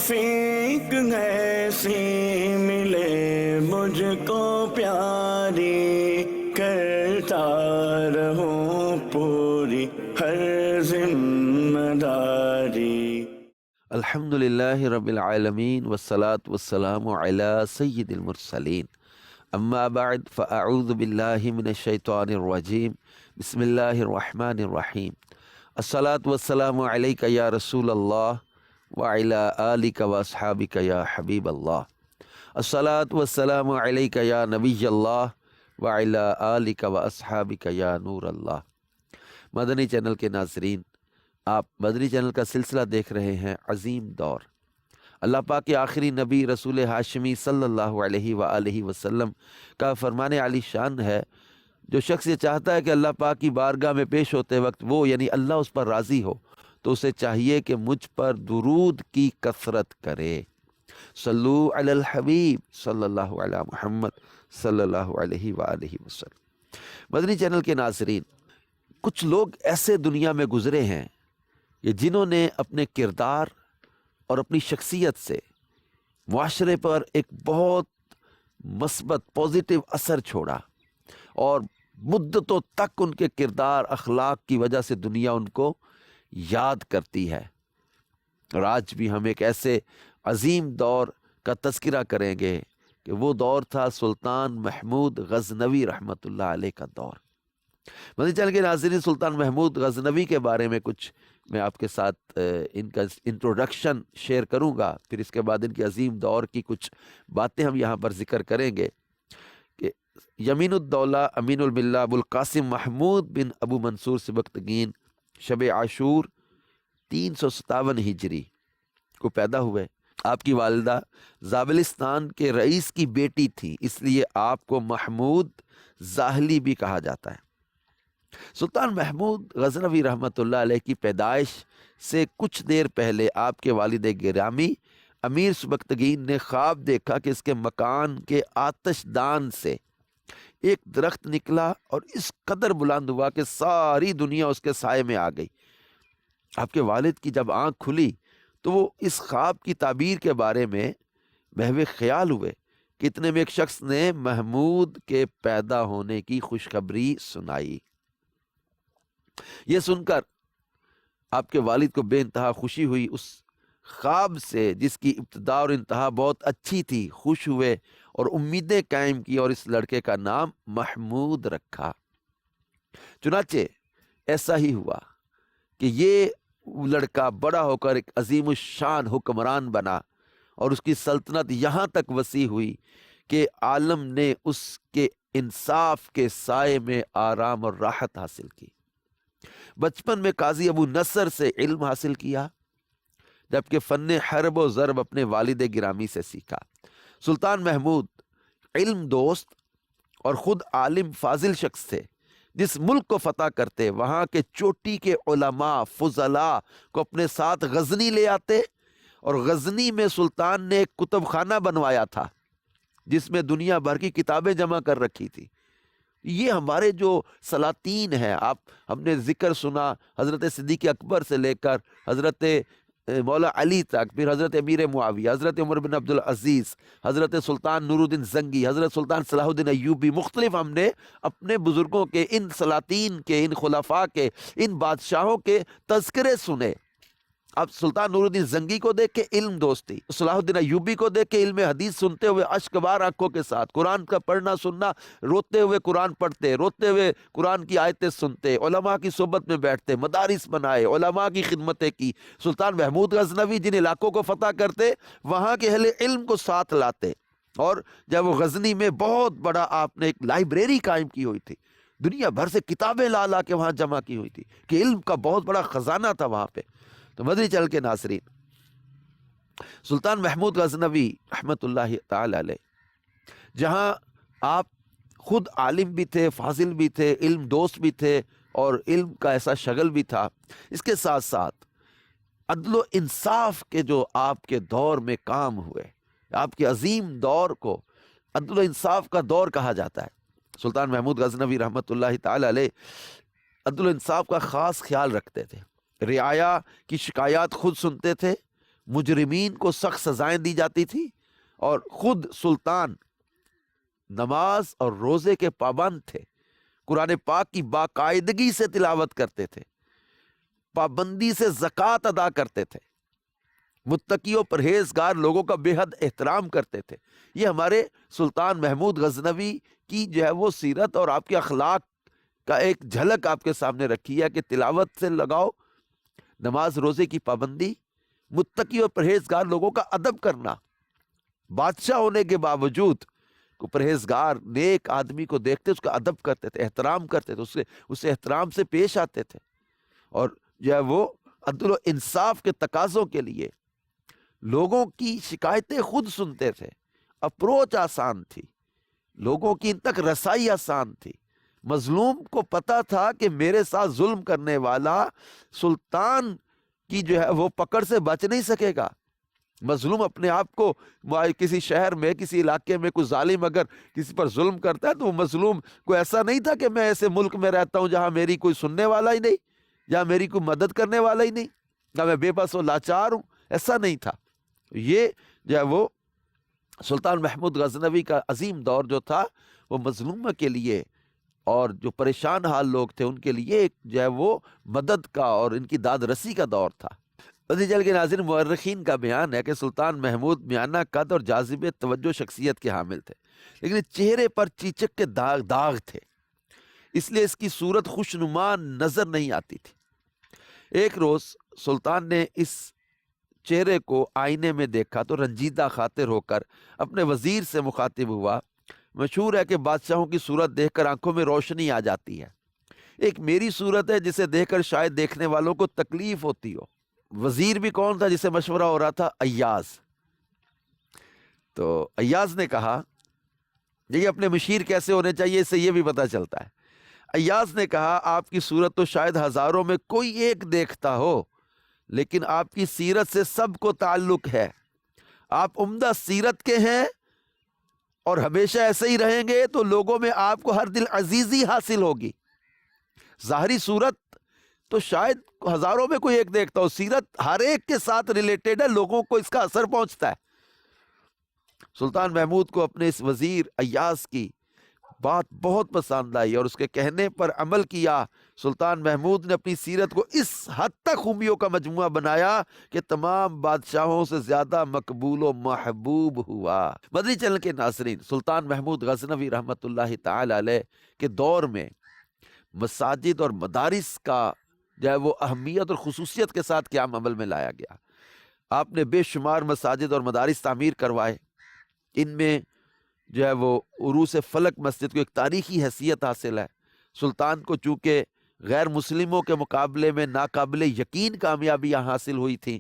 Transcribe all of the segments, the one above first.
توفیق ایسی ملے مجھ کو پیاری، کرتا رہوں پوری ہر ذمہ داری۔ الحمدللہ رب العالمین والصلاة والسلام علی سید المرسلین، اما بعد فاعوذ باللہ من الشیطان الرجیم، بسم اللہ الرحمن الرحیم۔ الصلاة والسلام علیک یا رسول اللہ وعلی آلک واصحابک یا حبیب اللہ۔ الصلاة والسلام علیک یا نبی اللہ وعلی آلک واصحابک یا نور اللہ۔ مدنی چینل کے ناظرین، آپ مدنی چینل کا سلسلہ دیکھ رہے ہیں عظیم دور۔ اللہ پاک کے آخری نبی رسول ہاشمی صلی اللہ علیہ وآلہ وسلم کا فرمان علی شان ہے، جو شخص یہ چاہتا ہے کہ اللہ پاک کی بارگاہ میں پیش ہوتے وقت وہ یعنی اللہ اس پر راضی ہو، تو اسے چاہیے کہ مجھ پر درود کی کثرت کرے۔ صلو علی الحبیب صلی اللہ علی محمد صلی اللہ علیہ وآلہ وسلم۔ مدنی چینل کے ناظرین، کچھ لوگ ایسے دنیا میں گزرے ہیں کہ جنہوں نے اپنے کردار اور اپنی شخصیت سے معاشرے پر ایک بہت مثبت پازیٹیو اثر چھوڑا، اور مدتوں تک ان کے کردار اخلاق کی وجہ سے دنیا ان کو یاد کرتی ہے۔ اور آج بھی ہم ایک ایسے عظیم دور کا تذکرہ کریں گے کہ وہ دور تھا سلطان محمود غزنوی رحمۃ اللہ علیہ کا دور۔ مدنی چینل کے ناظرین، سلطان محمود غزنوی کے بارے میں کچھ میں آپ کے ساتھ ان کا انٹروڈکشن شیئر کروں گا، پھر اس کے بعد ان کے عظیم دور کی کچھ باتیں ہم یہاں پر ذکر کریں گے کہ یمین الدولہ امین الملہ ابو القاسم محمود بن ابو منصور سبکتگین شب عاشور 357 ہجری کو پیدا ہوئے۔ آپ کی والدہ زابلستان کے رئیس کی بیٹی تھی، اس لیے آپ کو محمود زاہلی بھی کہا جاتا ہے۔ سلطان محمود غزنوی رحمۃ اللہ علیہ کی پیدائش سے کچھ دیر پہلے آپ کے والد گرامی امیر سبکتگین نے خواب دیکھا کہ اس کے مکان کے آتش دان سے ایک درخت نکلا اور اس قدر بلند ہوا کہ ساری دنیا اس کے سائے میں آ گئی۔ آپ کے والد کی جب آنکھ کھلی تو وہ اس خواب کی تعبیر کے بارے میں محو خیال ہوئے کہ اتنے میں ایک شخص نے محمود کے پیدا ہونے کی خوشخبری سنائی۔ یہ سن کر آپ کے والد کو بے انتہا خوشی ہوئی۔ اس خواب سے جس کی ابتدا اور انتہا بہت اچھی تھی خوش ہوئے اور امیدیں قائم کی، اور اس لڑکے کا نام محمود رکھا۔ چنانچہ ایسا ہی ہوا کہ یہ لڑکا بڑا ہو کر ایک عظیم الشان حکمران بنا، اور اس کی سلطنت یہاں تک وسیع ہوئی کہ عالم نے اس کے انصاف کے سائے میں آرام اور راحت حاصل کی۔ بچپن میں قاضی ابو نصر سے علم حاصل کیا، جبکہ فن حرب و ضرب اپنے والد گرامی سے سیکھا۔ سلطان محمود علم دوست اور خود عالم فاضل شخص تھے۔ جس ملک کو فتح کرتے وہاں کے چوٹی کے علماء فضلاء کو اپنے ساتھ غزنی لے آتے، اور غزنی میں سلطان نے ایک کتب خانہ بنوایا تھا جس میں دنیا بھر کی کتابیں جمع کر رکھی تھی۔ یہ ہمارے جو سلاطین ہیں، ہم نے ذکر سنا حضرت صدیق اکبر سے لے کر حضرت مولا علی تک، پھر حضرت امیر معاویہ، حضرت عمر بن عبدالعزیز، حضرت سلطان نور الدین زنگی، حضرت سلطان صلاح الدین ایوبی، مختلف ہم نے اپنے بزرگوں کے، ان سلاطین کے، ان خلفاء کے، ان بادشاہوں کے تذکرے سنے۔ اب سلطان نور الدین زنگی کو دیکھ کے علم دوستی، صلاح الدین ایوبی کو دیکھ کے علم حدیث سنتے ہوئے اشک بار آنکھوں کے ساتھ قرآن کا پڑھنا سننا، روتے ہوئے قرآن پڑھتے، روتے ہوئے قرآن کی آیتیں سنتے، علماء کی صحبت میں بیٹھتے، مدارس بنائے، علماء کی خدمتیں کی۔ سلطان محمود غزنوی جن علاقوں کو فتح کرتے وہاں کے اہل علم کو ساتھ لاتے، اور جب وہ غزنی میں بہت بڑا آپ نے ایک لائبریری قائم کی ہوئی تھی، دنیا بھر سے کتابیں لا لا کے وہاں جمع کی ہوئی تھی کہ علم کا بہت بڑا خزانہ تھا وہاں پہ۔ تو مدنی چینل کے ناظرین، سلطان محمود غزنوی رحمۃ اللہ تعالی علیہ جہاں آپ خود عالم بھی تھے، فاضل بھی تھے، علم دوست بھی تھے، اور علم کا ایسا شغل بھی تھا، اس کے ساتھ ساتھ عدل و انصاف کے جو آپ کے دور میں کام ہوئے، آپ کے عظیم دور کو عدل و انصاف کا دور کہا جاتا ہے۔ سلطان محمود غزنوی رحمۃ اللہ تعالی علیہ عدل و انصاف کا خاص خیال رکھتے تھے، رعایا کی شکایات خود سنتے تھے، مجرمین کو سخت سزائیں دی جاتی تھی، اور خود سلطان نماز اور روزے کے پابند تھے، قرآن پاک کی باقاعدگی سے تلاوت کرتے تھے، پابندی سے زکوٰۃ ادا کرتے تھے، متقی و پرہیزگار لوگوں کا بے حد احترام کرتے تھے۔ یہ ہمارے سلطان محمود غزنوی کی جو ہے وہ سیرت اور آپ کے اخلاق کا ایک جھلک آپ کے سامنے رکھی ہے کہ تلاوت سے لگاؤ، نماز روزے کی پابندی، متقی و پرہیزگار لوگوں کا ادب کرنا۔ بادشاہ ہونے کے باوجود کو پرہیزگار نیک آدمی کو دیکھتے اس کا ادب کرتے تھے، احترام کرتے تھے، اسے احترام سے پیش آتے تھے، اور جو ہے وہ عدل و انصاف کے تقاضوں کے لیے لوگوں کی شکایتیں خود سنتے تھے۔ اپروچ آسان تھی، لوگوں کی ان تک رسائی آسان تھی۔ مظلوم کو پتا تھا کہ میرے ساتھ ظلم کرنے والا سلطان کی جو ہے وہ پکڑ سے بچ نہیں سکے گا۔ مظلوم اپنے آپ کو کسی شہر میں، کسی علاقے میں کوئی ظالم اگر کسی پر ظلم کرتا ہے تو وہ مظلوم کو ایسا نہیں تھا کہ میں ایسے ملک میں رہتا ہوں جہاں میری کوئی سننے والا ہی نہیں، جہاں میری کوئی مدد کرنے والا ہی نہیں، جہاں میں بے بس و لاچار ہوں، ایسا نہیں تھا۔ یہ جو ہے وہ سلطان محمود غزنوی کا عظیم دور جو تھا وہ مظلومہ کے لیے اور جو پریشان حال لوگ تھے ان کے لیے ایک جو ہے وہ مدد کا اور ان کی داد رسی کا دور تھا۔ جل کے ناظرین، مورخین کا بیان ہے کہ سلطان محمود میانہ قد اور جاذب توجہ شخصیت کے حامل تھے، لیکن چہرے پر چیچک کے داغ تھے، اس لیے اس کی صورت خوشنما نظر نہیں آتی تھی۔ ایک روز سلطان نے اس چہرے کو آئینے میں دیکھا تو رنجیدہ خاطر ہو کر اپنے وزیر سے مخاطب ہوا۔ مشہور ہے کہ بادشاہوں کی صورت دیکھ کر آنکھوں میں روشنی آ جاتی ہے۔ ایک میری صورت ہے جسے دیکھ کر شاید دیکھنے والوں کو تکلیف ہوتی ہو۔ وزیر بھی کون تھا جسے مشورہ ہو رہا تھا؟ ایاز۔ تو ایاز نے کہا، یہ اپنے مشیر کیسے ہونے چاہیے اس سے یہ بھی پتہ چلتا ہے۔ ایاز نے کہا، آپ کی صورت تو شاید ہزاروں میں کوئی ایک دیکھتا ہو، لیکن آپ کی سیرت سے سب کو تعلق ہے۔ آپ عمدہ سیرت کے ہیں اور ہمیشہ ایسے ہی رہیں گے تو لوگوں میں آپ کو ہر دل عزیزی حاصل ہوگی۔ ظاہری صورت تو شاید ہزاروں میں کوئی ایک دیکھتا ہو، سیرت ہر ایک کے ساتھ ریلیٹڈ ہے، لوگوں کو اس کا اثر پہنچتا ہے۔ سلطان محمود کو اپنے اس وزیر ایاز کی بات بہت پسند آئی اور اس کے کہنے پر عمل کیا۔ سلطان محمود نے اپنی سیرت کو اس حد تک خوبیوں کا مجموعہ بنایا کہ تمام بادشاہوں سے زیادہ مقبول و محبوب ہوا۔ مدنی چینل کے ناظرین، سلطان محمود غزنوی رحمۃ اللہ تعالی علیہ کے دور میں مساجد اور مدارس کا جو ہے وہ اہمیت اور خصوصیت کے ساتھ قیام عمل میں لایا گیا۔ آپ نے بے شمار مساجد اور مدارس تعمیر کروائے۔ ان میں جو ہے وہ عروس فلک مسجد کو ایک تاریخی حیثیت حاصل ہے۔ سلطان کو چونکہ غیر مسلموں کے مقابلے میں ناقابل یقین کامیابی یہاں حاصل ہوئی تھی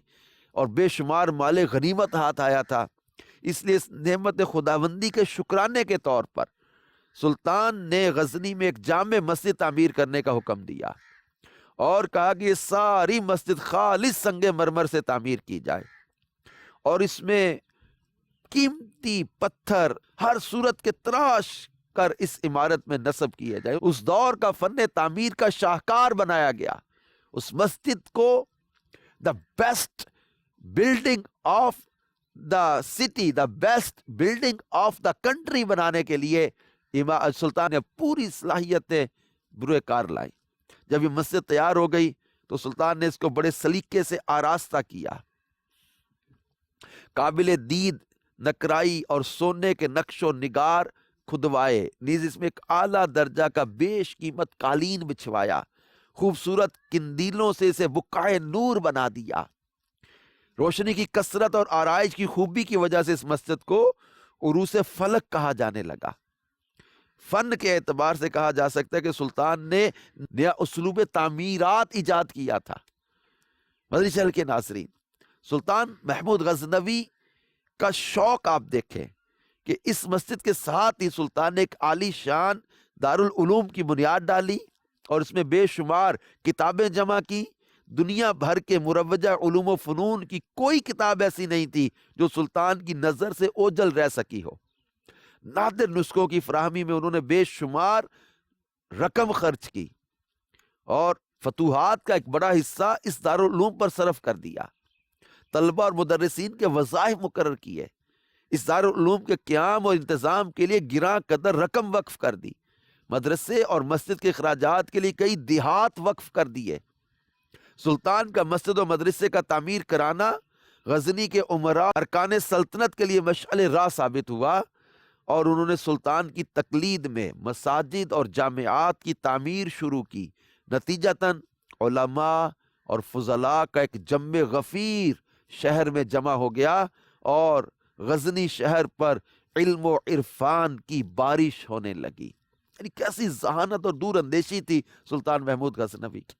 اور بے شمار مال غنیمت ہاتھ آیا تھا، اس لیے اس نعمت خداوندی کے شکرانے کے طور پر سلطان نے غزنی میں ایک جامع مسجد تعمیر کرنے کا حکم دیا اور کہا کہ یہ ساری مسجد خالص سنگ مرمر سے تعمیر کی جائے اور اس میں قیمتی پتھر ہر صورت کے تراش کر اس عمارت میں نصب کیا جائے۔ اس دور کا فن تعمیر کا شاہکار بنایا گیا۔ اس مسجد کو the best building of the city, the best building of the country بنانے کے لیے سلطان نے پوری صلاحیتیں بروئے کار لائی۔ جب یہ مسجد تیار ہو گئی تو سلطان نے اس کو بڑے سلیقے سے آراستہ کیا، قابل دید نقرائی اور سونے کے نقش و نگار کھدوائے، نیز اس میں ایک اعلیٰ درجہ کا بیش قیمت قالین بچھوایا، خوبصورت قندیلوں سے اسے بقعۂ نور بنا دیا۔ روشنی کی کثرت اور آرائش کی خوبی کی وجہ سے اس مسجد کو عروس فلک کہا جانے لگا۔ فن کے اعتبار سے کہا جا سکتا ہے کہ سلطان نے نیا اسلوب تعمیرات ایجاد کیا تھا۔ مدنی چینل کے ناظرین، سلطان محمود غزنوی کا شوق آپ دیکھیں کہ اس مسجد کے ساتھ ہی سلطان نے ایک عالی شان دارالعلوم کی بنیاد ڈالی اور اس میں بے شمار کتابیں جمع کی۔ دنیا بھر کے مروجہ علوم و فنون کی کوئی کتاب ایسی نہیں تھی جو سلطان کی نظر سے اوجھل رہ سکی ہو۔ نادر نسخوں کی فراہمی میں انہوں نے بے شمار رقم خرچ کی اور فتوحات کا ایک بڑا حصہ اس دارالعلوم پر صرف کر دیا۔ طلبہ اور مدرسین کے وظائف مقرر کیے، اس دارالعلوم کے قیام اور انتظام کے لیے گراں قدر رقم وقف کر دی، مدرسے اور مسجد کے اخراجات کے لیے کئی دیہات وقف کر دیے۔ سلطان کا مسجد و مدرسے کا تعمیر کرانا غزنی کے امراء ارکان سلطنت کے لیے مشعل راہ ثابت ہوا، اور انہوں نے سلطان کی تقلید میں مساجد اور جامعات کی تعمیر شروع کی۔ نتیجتاً علماء اور فضلاء کا ایک جم غفیر شہر میں جمع ہو گیا، اور غزنی شہر پر علم و عرفان کی بارش ہونے لگی۔ یعنی کیسی ذہانت اور دور اندیشی تھی سلطان محمود غزنوی کی،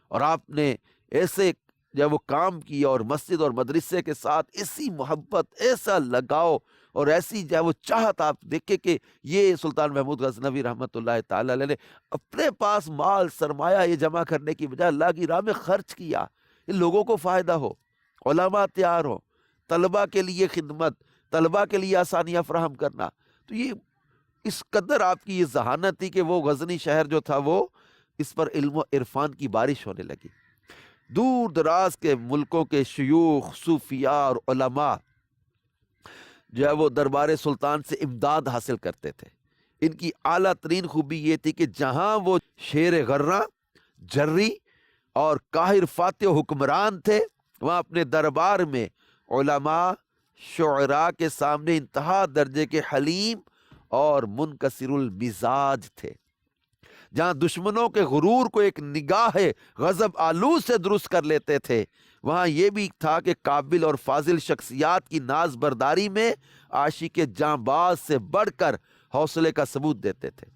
اور آپ نے ایسے جب وہ کام کیا اور مسجد اور مدرسے کے ساتھ ایسی محبت، ایسا لگاؤ اور ایسی جو وہ چاہت، آپ دیکھیں کہ یہ سلطان محمود غزنوی رحمۃ اللہ تعالی علیہ نے اپنے پاس مال سرمایہ یہ جمع کرنے کی بجائے اللہ کی راہ میں خرچ کیا، کہ لوگوں کو فائدہ ہو، علماء تیار ہو، طلبہ کے لیے خدمت، طلبہ کے لیے آسانیاں فراہم کرنا۔ تو یہ اس قدر آپ کی یہ ذہانت تھی کہ وہ غزنی شہر جو تھا وہ اس پر علم و عرفان کی بارش ہونے لگی۔ دور دراز کے ملکوں کے شیوخ، صوفیاء اور علماء جو ہے وہ دربار سلطان سے امداد حاصل کرتے تھے۔ ان کی اعلیٰ ترین خوبی یہ تھی کہ جہاں وہ شیر غراں، جری اور قاہر فاتح و حکمران تھے، وہاں اپنے دربار میں علماء، شعراء کے سامنے انتہا درجے کے حلیم اور منکسر المزاج تھے۔ جہاں دشمنوں کے غرور کو ایک نگاہ غضب آلود سے درست کر لیتے تھے، وہاں یہ بھی تھا کہ قابل اور فاضل شخصیات کی ناز برداری میں عاشق جاں باز سے بڑھ کر حوصلے کا ثبوت دیتے تھے۔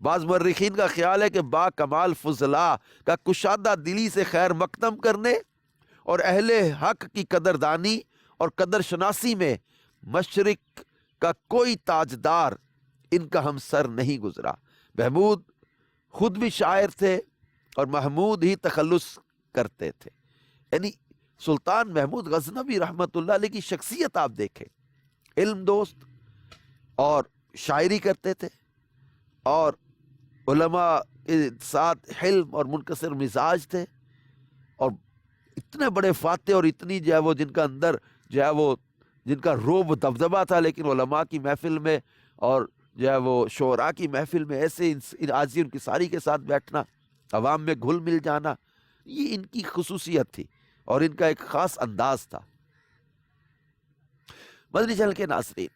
بعض مورخین کا خیال ہے کہ با کمال فضلاء کا کشادہ دلی سے خیر مقدم کرنے اور اہل حق کی قدردانی اور قدر شناسی میں مشرق کا کوئی تاجدار ان کا ہمسر نہیں گزرا۔ محمود خود بھی شاعر تھے اور محمود ہی تخلص کرتے تھے۔ یعنی سلطان محمود غزنوی رحمۃ اللہ علیہ کی شخصیت آپ دیکھیں، علم دوست اور شاعری کرتے تھے، اور علماء کے ساتھ حلم اور منکسر مزاج تھے، اور اتنے بڑے فاتح اور اتنی جو ہے وہ جن کا اندر جو ہے وہ جن کا روب دبدبہ تھا، لیکن علماء کی محفل میں اور جو ہے وہ شعراء کی محفل میں ایسے عاجزی ان کی ساری کے ساتھ بیٹھنا، عوام میں گھل مل جانا، یہ ان کی خصوصیت تھی اور ان کا ایک خاص انداز تھا۔ مدنی چینل کے ناظرین،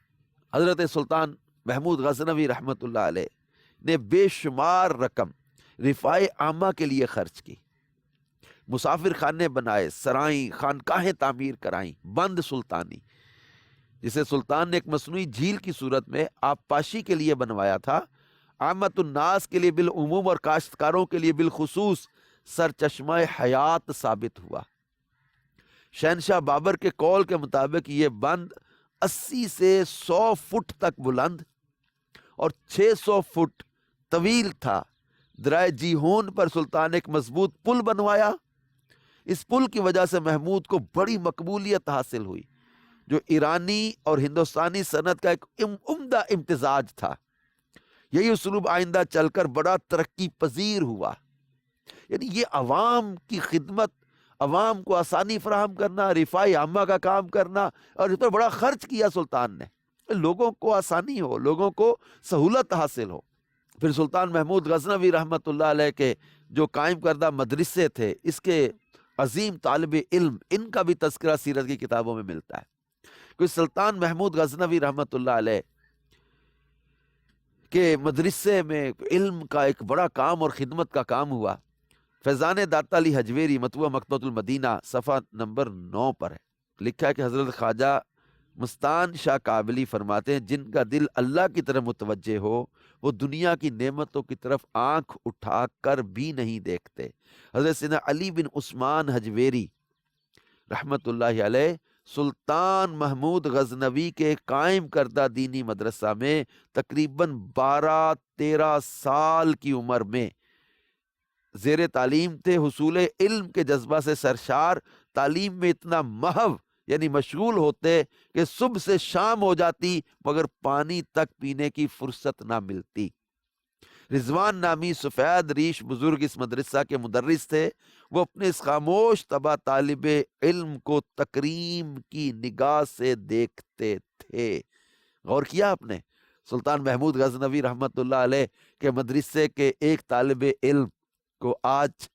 حضرت سلطان محمود غزنوی رحمۃ اللہ علیہ نے بے شمار رقم رفاع عامہ کے لیے خرچ کی، مسافر خانے بنائے، سرائیں، خانقاہیں تعمیر کرائیں، بند سلطانی جسے سلطان نے ایک مصنوعی جھیل کی صورت میں آبپاشی کے لیے بنوایا تھا، عامت الناس کے لیے بالعموم اور کاشتکاروں کے لیے بالخصوص سرچشمہ حیات ثابت ہوا۔ شہنشاہ بابر کے قول کے مطابق یہ بند 80 سے 100 فٹ تک بلند اور 600 فٹ طویل تھا۔ درائے جیہون پر سلطان نے ایک مضبوط پل بنوایا۔ اس پل کی وجہ سے محمود کو بڑی مقبولیت حاصل ہوئی، جو ایرانی اور ہندوستانی صنعت کا ایک عمدہ امتزاج تھا۔ یہی اسلوب آئندہ چل کر بڑا ترقی پذیر ہوا۔ یعنی یہ عوام کی خدمت، عوام کو آسانی فراہم کرنا، رفاع عامہ کا کام کرنا، اور اس پر بڑا خرچ کیا سلطان نے، لوگوں کو آسانی ہو، لوگوں کو سہولت حاصل ہو۔ پھر سلطان محمود غزنوی رحمۃ اللہ علیہ کے جو قائم کردہ مدرسے تھے، اس کے عظیم طالب علم، ان کا بھی تذکرہ سیرت کی کتابوں میں ملتا ہے۔ کیونکہ سلطان محمود غزنوی رحمۃ اللہ علیہ کے مدرسے میں علم کا ایک بڑا کام اور خدمت کا کام ہوا۔ فیضان داتا علی حجویری مطبوعہ مکتبۃ المدینہ صفحہ نمبر 9 پر ہے، لکھا ہے کہ حضرت خواجہ مستان شاہ کابلی فرماتے ہیں، جن کا دل اللہ کی طرف متوجہ ہو وہ دنیا کی نعمتوں کی طرف آنکھ اٹھا کر بھی نہیں دیکھتے۔ حضرت سیدنا علی بن عثمان حجویری رحمت اللہ علیہ سلطان محمود غزنوی کے قائم کردہ دینی مدرسہ میں تقریباً 12-13 سال کی عمر میں زیر تعلیم تھے۔ حصول علم کے جذبہ سے سرشار، تعلیم میں اتنا محو یعنی مشغول ہوتے کہ صبح سے شام ہو جاتی مگر پانی تک پینے کی فرصت نہ ملتی۔ رضوان نامی سفید ریش بزرگ اس مدرسہ کے مدرس تھے۔ وہ اپنے اس خاموش طبع طالب علم کو تکریم کی نگاہ سے دیکھتے تھے۔ غور کیا آپ نے؟ سلطان محمود غزنوی رحمۃ اللہ علیہ کے مدرسے کے ایک طالب علم کو آج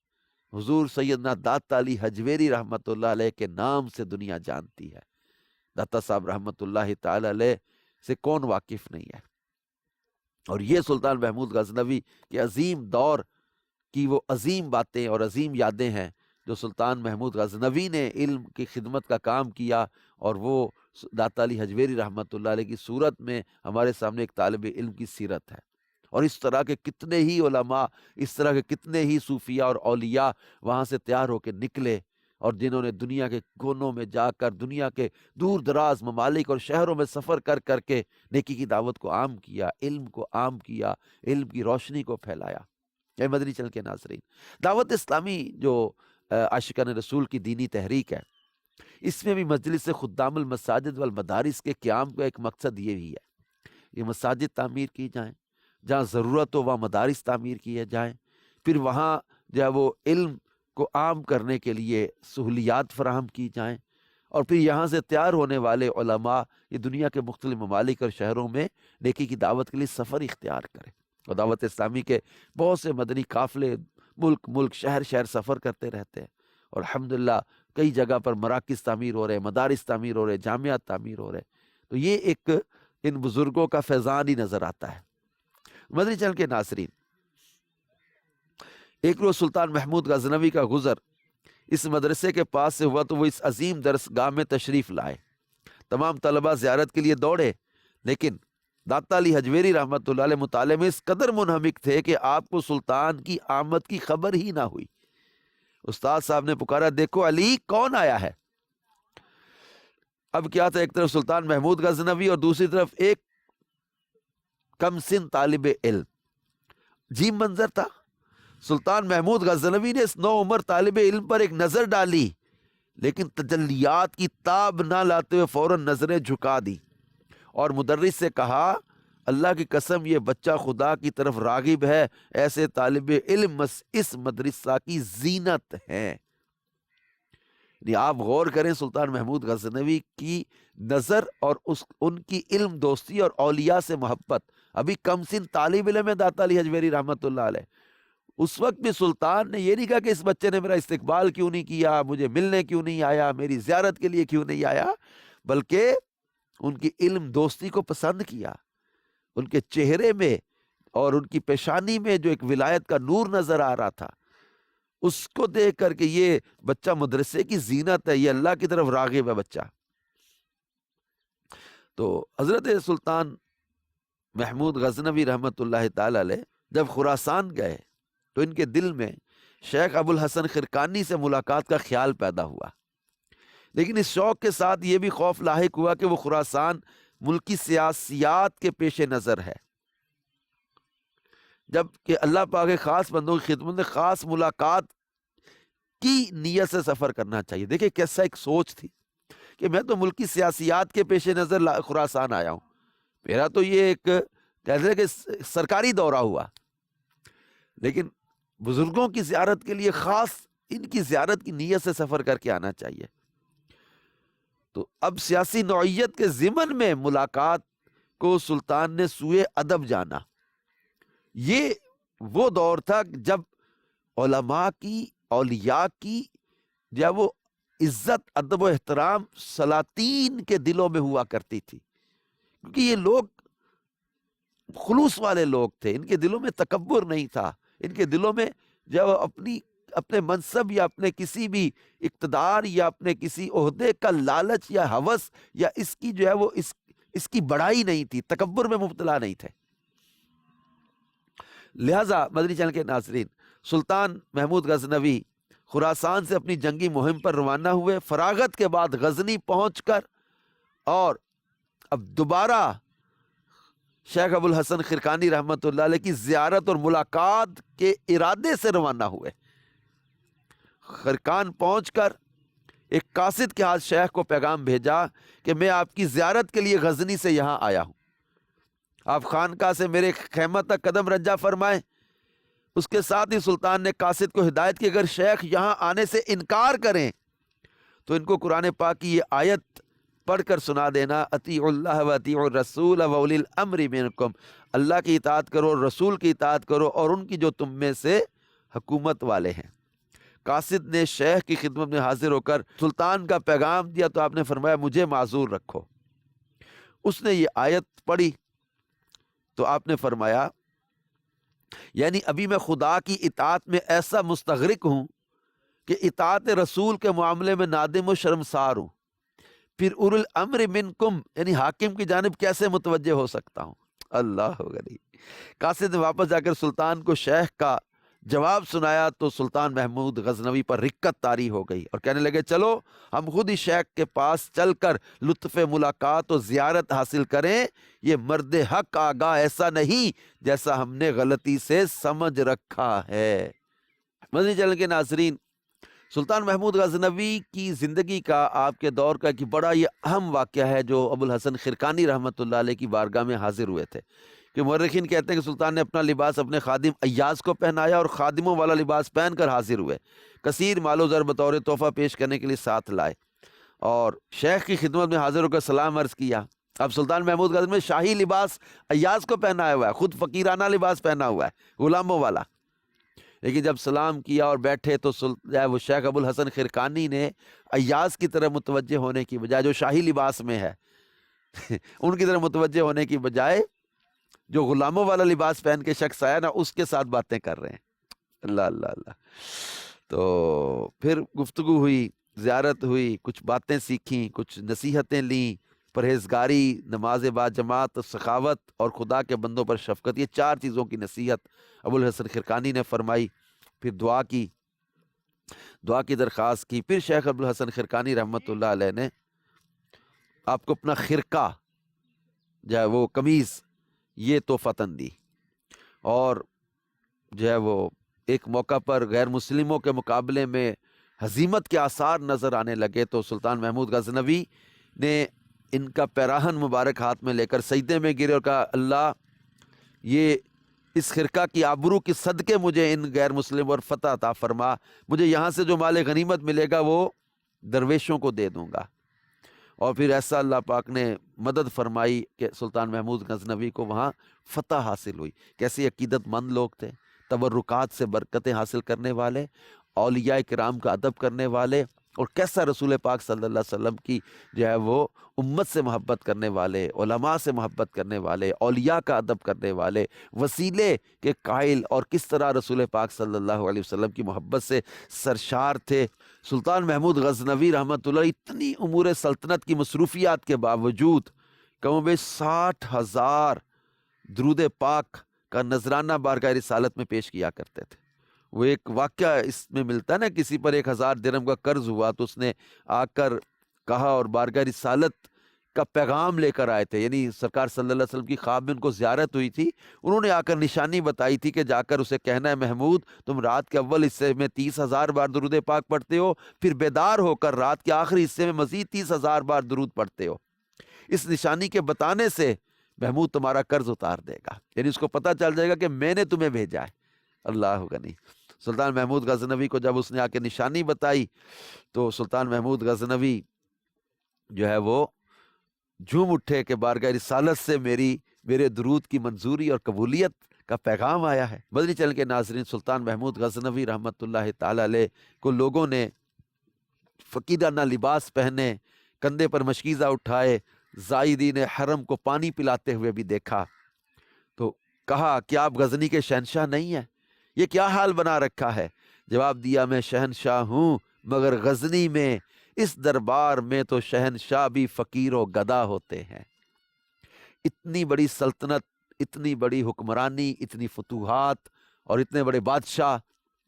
حضور سیدنا داتا علی حجویری رحمۃ اللہ علیہ کے نام سے دنیا جانتی ہے۔ داتا صاحب رحمۃ اللہ تعالی علیہ سے کون واقف نہیں ہے؟ اور یہ سلطان محمود غزنوی کے عظیم دور کی وہ عظیم باتیں اور عظیم یادیں ہیں جو سلطان محمود غزنوی نے علم کی خدمت کا کام کیا، اور وہ داتا علی حجویری رحمۃ اللہ علیہ کی صورت میں ہمارے سامنے ایک طالب علم کی سیرت ہے۔ اور اس طرح کے کتنے ہی علماء، اس طرح کے کتنے ہی صوفیاء اور اولیاء وہاں سے تیار ہو کے نکلے، اور جنہوں نے دنیا کے کونوں میں جا کر، دنیا کے دور دراز ممالک اور شہروں میں سفر کر کر کے نیکی کی دعوت کو عام کیا، علم کو عام کیا، علم کی روشنی کو پھیلایا۔ اے مدنی چینل کے ناظرین، دعوت اسلامی جو عاشقان رسول کی دینی تحریک ہے، اس میں بھی مجلس خدام المساجد والمدارس کے قیام کا ایک مقصد یہ بھی ہے، یہ مساجد تعمیر کی جائیں، جہاں ضرورت ہو وہاں مدارس تعمیر کیے جائیں، پھر وہاں جو ہے وہ علم کو عام کرنے کے لیے سہولیات فراہم کی جائیں، اور پھر یہاں سے تیار ہونے والے علماء یہ دنیا کے مختلف ممالک اور شہروں میں نیکی کی دعوت کے لیے سفر اختیار کریں۔ اور دعوت اسلامی کے بہت سے مدنی قافلے ملک شہر سفر کرتے رہتے ہیں، اور الحمدللہ کئی جگہ پر مراکز تعمیر ہو رہے، مدارس تعمیر ہو رہے، جامعات تعمیر ہو رہے۔ تو یہ ایک ان بزرگوں کا فیضان ہی نظر آتا ہے۔ مدنی چینل کے ناظرین، ایک روز سلطان محمود غزنوی کا گزر اس مدرسے کے پاس سے ہوا تو وہ اس عظیم درس گاہ میں تشریف لائے۔ تمام طلبہ زیارت کے لیے دوڑے، لیکن داتا علی حجویری رحمۃ اللہ علیہ مطالعے میں اس قدر منہمک تھے کہ آپ کو سلطان کی آمد کی خبر ہی نہ ہوئی۔ استاد صاحب نے پکارا، دیکھو علی کون آیا ہے۔ اب کیا تھا، ایک طرف سلطان محمود غزنوی اور دوسری طرف ایک کم سن طالب علم۔ عجیب منظر تھا۔ سلطان محمود غزنوی نے اس نو عمر طالب علم پر ایک نظر ڈالی، لیکن تجلیات کی تاب نہ لاتے ہوئے فوراً نظریں جھکا دی، اور مدرس سے کہا، اللہ کی قسم یہ بچہ خدا کی طرف راغب ہے، ایسے طالب علم اس مدرسہ کی زینت ہیں۔ یعنی آپ غور کریں، سلطان محمود غزنوی کی نظر اور ان کی علم دوستی اور اولیاء سے محبت۔ ابھی کم سن طالب علم ہے داتا علی حجویری رحمۃ اللہ علیہ، اس وقت بھی سلطان نے یہ نہیں کہا کہ اس بچے نے میرا استقبال کیوں نہیں کیا، مجھے ملنے کیوں نہیں آیا، میری زیارت کے لیے کیوں نہیں آیا، بلکہ ان کی علم دوستی کو پسند کیا۔ ان کے چہرے میں اور ان کی پیشانی میں جو ایک ولایت کا نور نظر آ رہا تھا، اس کو دیکھ کر کے یہ بچہ مدرسے کی زینت ہے، یہ اللہ کی طرف راغب ہے بچہ۔ تو حضرت سلطان محمود غزنوی رحمۃ اللہ تعالی علیہ جب خراسان گئے تو ان کے دل میں شیخ ابو الحسن خرقانی سے ملاقات کا خیال پیدا ہوا، لیکن اس شوق کے ساتھ یہ بھی خوف لاحق ہوا کہ وہ خراسان ملکی سیاسیات کے پیش نظر ہے، جب کہ اللہ پاک کے خاص بندوں کی خدمت میں خاص ملاقات کی نیت سے سفر کرنا چاہیے۔ دیکھیں کیسا ایک سوچ تھی کہ میں تو ملکی سیاسیات کے پیش نظر خراسان آیا ہوں، میرا تو یہ ایک جیسے کہ سرکاری دورہ ہوا، لیکن بزرگوں کی زیارت کے لیے خاص ان کی زیارت کی نیت سے سفر کر کے آنا چاہیے۔ تو اب سیاسی نوعیت کے ضمن میں ملاقات کو سلطان نے سوئے ادب جانا۔ یہ وہ دور تھا جب علماء کی، اولیاء کی جب وہ عزت، ادب و احترام سلاطین کے دلوں میں ہوا کرتی تھی، کیونکہ یہ لوگ خلوص والے لوگ تھے، ان کے دلوں میں تکبر نہیں تھا، ان کے دلوں میں جب اپنے منصب یا اپنے کسی بھی اقتدار یا اپنے کسی عہدے کا لالچ یا ہوس یا اس کی جو ہے وہ اس کی بڑائی نہیں تھی، تکبر میں مبتلا نہیں تھے۔ لہٰذا مدنی چینل کے ناظرین، سلطان محمود غزنوی خراسان سے اپنی جنگی مہم پر روانہ ہوئے۔ فراغت کے بعد غزنی پہنچ کر اور اب دوبارہ شیخ ابو الحسن خرقانی رحمۃ اللہ علیہ کی زیارت اور ملاقات کے ارادے سے روانہ ہوئے۔ خرقان پہنچ کر ایک قاصد کے ہاتھ شیخ کو پیغام بھیجا کہ میں آپ کی زیارت کے لیے غزنی سے یہاں آیا ہوں۔ آپ خانقاہ سے میرے خیمہ تک قدم رجع فرمائیں۔ اس کے ساتھ ہی سلطان نے قاصد کو ہدایت کی اگر شیخ یہاں آنے سے انکار کریں تو ان کو قرآن پاک کی یہ آیت پڑھ کر سنا دینا، اطیعوا اللہ و اطیعوا الرسول و اولی الامر منکم، اللہ کی اطاعت کرو، رسول کی اطاعت کرو اور ان کی جو تم میں سے حکومت والے ہیں۔ قاصد نے شیخ کی خدمت میں حاضر ہو کر سلطان کا پیغام دیا تو آپ نے فرمایا مجھے معذور رکھو۔ اس نے یہ آیت پڑھی تو آپ نے فرمایا یعنی ابھی میں خدا کی اطاعت میں ایسا مستغرق ہوں کہ اطاعت رسول کے معاملے میں نادم و شرمسار ہوں، پھر اولو الامر منکم یعنی حاکم کی جانب کیسے متوجہ ہو سکتا ہوں؟ اللہ غنی۔ قاصد نے واپس جا کر سلطان کو شیخ کا جواب سنایا تو سلطان محمود غزنوی پر رکت طاری ہو گئی اور کہنے لگے چلو ہم خود ہی شیخ کے پاس چل کر لطف ملاقات و زیارت حاصل کریں، یہ مرد حق آگاہ ایسا نہیں جیسا ہم نے غلطی سے سمجھ رکھا ہے۔ مدنی چینل کے ناظرین، سلطان محمود غزنوی کی زندگی کا، آپ کے دور کا ایک بڑا یہ اہم واقعہ ہے جو ابو الحسن خرقانی رحمۃ اللہ علیہ کی بارگاہ میں حاضر ہوئے تھے کہ مورخین کہتے ہیں کہ سلطان نے اپنا لباس اپنے خادم ایاز کو پہنایا اور خادموں والا لباس پہن کر حاضر ہوئے، کثیر مال و زر بطور تحفہ پیش کرنے کے لیے ساتھ لائے اور شیخ کی خدمت میں حاضر ہو کر سلام عرض کیا۔ اب سلطان محمود غزنوی میں شاہی لباس ایاز کو پہنایا ہوا ہے، خود فقیرانہ لباس پہنا ہوا ہے غلاموں والا، لیکن جب سلام کیا اور بیٹھے تو وہ شیخ ابو الحسن خرقانی نے ایاز کی طرح متوجہ ہونے کی بجائے، جو شاہی لباس میں ہے ان کی طرح متوجہ ہونے کی بجائے جو غلاموں والا لباس پہن کے شخص آیا نا اس کے ساتھ باتیں کر رہے ہیں۔ اللہ اللہ اللہ۔ تو پھر گفتگو ہوئی، زیارت ہوئی، کچھ باتیں سیکھیں، کچھ نصیحتیں لیں، پرہیزگاری، نماز با جماعت، سخاوت اور خدا کے بندوں پر شفقت، یہ 4 چیزوں کی نصیحت ابو الحسن خرقانی نے فرمائی۔ پھر دعا کی درخواست کی۔ پھر شیخ ابو الحسن خرقانی رحمۃ اللہ علیہ نے آپ کو اپنا خرقہ جو ہے وہ قمیض یہ تحفتاً دی اور جو ہے وہ ایک موقع پر غیر مسلموں کے مقابلے میں ہزیمت کے آثار نظر آنے لگے تو سلطان محمود غزنوی نے ان کا پیراہن مبارک ہاتھ میں لے کر سجدے میں گرے اور کہا اللہ یہ اس خرقہ کی آبرو کی صدقے مجھے ان غیر مسلم اور فتح عطا فرما، مجھے یہاں سے جو مال غنیمت ملے گا وہ درویشوں کو دے دوں گا۔ اور پھر ایسا اللہ پاک نے مدد فرمائی کہ سلطان محمود غزنوی کو وہاں فتح حاصل ہوئی۔ کیسی عقیدت مند لوگ تھے، تبرکات سے برکتیں حاصل کرنے والے، اولیاء کرام کا ادب کرنے والے، اور کیسا رسول پاک صلی اللہ علیہ وسلم کی جو ہے وہ امت سے محبت کرنے والے، علماء سے محبت کرنے والے، اولیاء کا ادب کرنے والے، وسیلے کے قائل، اور کس طرح رسول پاک صلی اللہ علیہ وسلم کی محبت سے سرشار تھے۔ سلطان محمود غزنوی رحمۃ اللہ اتنی امور سلطنت کی مصروفیات کے باوجود کم و بیش 60,000 درود پاک کا نذرانہ بارگاہ رسالت میں پیش کیا کرتے تھے۔ وہ ایک واقعہ اس میں ملتا ہے نا، کسی پر 1000 درہم کا قرض ہوا تو اس نے آ کر کہا اور بارگاہ رسالت کا پیغام لے کر آئے تھے، یعنی سرکار صلی اللہ علیہ وسلم کی خواب میں ان کو زیارت ہوئی تھی، انہوں نے آ کر نشانی بتائی تھی کہ جا کر اسے کہنا ہے محمود تم رات کے اول حصے میں 30,000 بار درود پاک پڑھتے ہو، پھر بیدار ہو کر رات کے آخری حصے میں مزید 30,000 بار درود پڑھتے ہو، اس نشانی کے بتانے سے محمود تمہارا قرض اتار دے گا، یعنی اس کو پتہ چل جائے گا کہ میں نے تمہیں بھیجا ہے۔ اللہ غنی۔ سلطان محمود غزنوی کو جب اس نے آ کے نشانی بتائی تو سلطان محمود غزنوی جو ہے وہ جھوم اٹھے کہ بارگاہ رسالت سے میرے درود کی منظوری اور قبولیت کا پیغام آیا ہے۔ مدنی چینل کے ناظرین، سلطان محمود غزنوی رحمۃ اللہ تعالی علیہ کو لوگوں نے فقیرانہ لباس پہنے، کندھے پر مشکیزہ اٹھائے، زائدین حرم کو پانی پلاتے ہوئے بھی دیکھا تو کہا کیا آپ غزنی کے شہنشاہ نہیں ہیں؟ یہ کیا حال بنا رکھا ہے؟ جواب دیا میں شہنشاہ ہوں مگر غزنی میں اس دربار میں تو شہنشاہ بھی فقیر و گدا ہوتے ہیں۔ اتنی بڑی سلطنت، اتنی بڑی حکمرانی، اتنی فتوحات اور اتنے بڑے بادشاہ،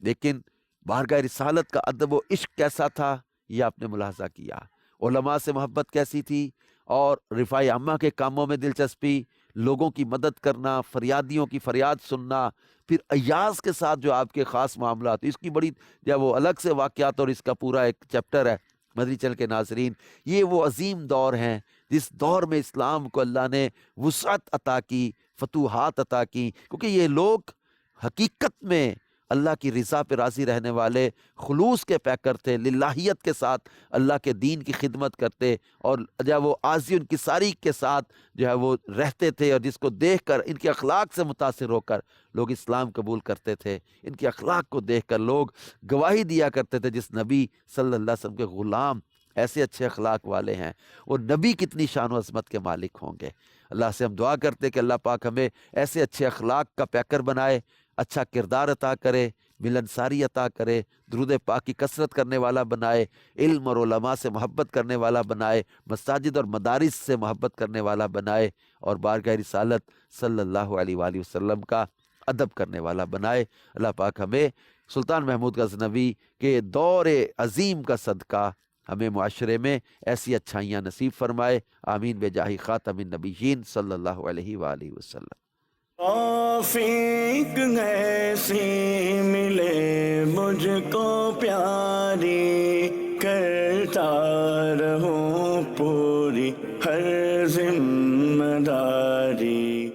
لیکن بارگاہ رسالت کا ادب و عشق کیسا تھا یہ آپ نے ملاحظہ کیا، علماء سے محبت کیسی تھی اور رفاع عامہ کے کاموں میں دلچسپی، لوگوں کی مدد کرنا، فریادیوں کی فریاد سننا، پھر ایاز کے ساتھ جو آپ کے خاص معاملات، اس کی بڑی جو وہ الگ سے واقعات اور اس کا پورا ایک چیپٹر ہے۔ مدنی چینل کے ناظرین، یہ وہ عظیم دور ہیں جس دور میں اسلام کو اللہ نے وسعت عطا کی، فتوحات عطا کی، کیونکہ یہ لوگ حقیقت میں اللہ کی رضا پہ راضی رہنے والے خلوص کے پیکر تھے، للہیت کے ساتھ اللہ کے دین کی خدمت کرتے، اور جو ہے وہ عاجزی ان کی ساری کے ساتھ جو ہے وہ رہتے تھے، اور جس کو دیکھ کر ان کے اخلاق سے متاثر ہو کر لوگ اسلام قبول کرتے تھے۔ ان کے اخلاق کو دیکھ کر لوگ گواہی دیا کرتے تھے، جس نبی صلی اللہ علیہ وسلم کے غلام ایسے اچھے اخلاق والے ہیں، وہ نبی کتنی شان و عظمت کے مالک ہوں گے۔ اللہ سے ہم دعا کرتے کہ اللہ پاک ہمیں ایسے اچھے اخلاق کا پیکر بنائے، اچھا کردار عطا کرے، ملنساری عطا کرے، درود پاک کی کثرت کرنے والا بنائے، علم اور علماء سے محبت کرنے والا بنائے، مساجد اور مدارس سے محبت کرنے والا بنائے، اور بارگاہ رسالت صلی اللہ علیہ وآلہ وسلم کا ادب کرنے والا بنائے۔ اللہ پاک ہمیں سلطان محمود غزنوی کے دور عظیم کا صدقہ ہمیں معاشرے میں ایسی اچھائیاں نصیب فرمائے، آمین بجاہ خاتم النبیین صلی اللہ علیہ وآلہ وسلم۔ توفیق ایسی ملے مجھ کو پیاری، کرتا رہوں پوری ہر ذمہ داری۔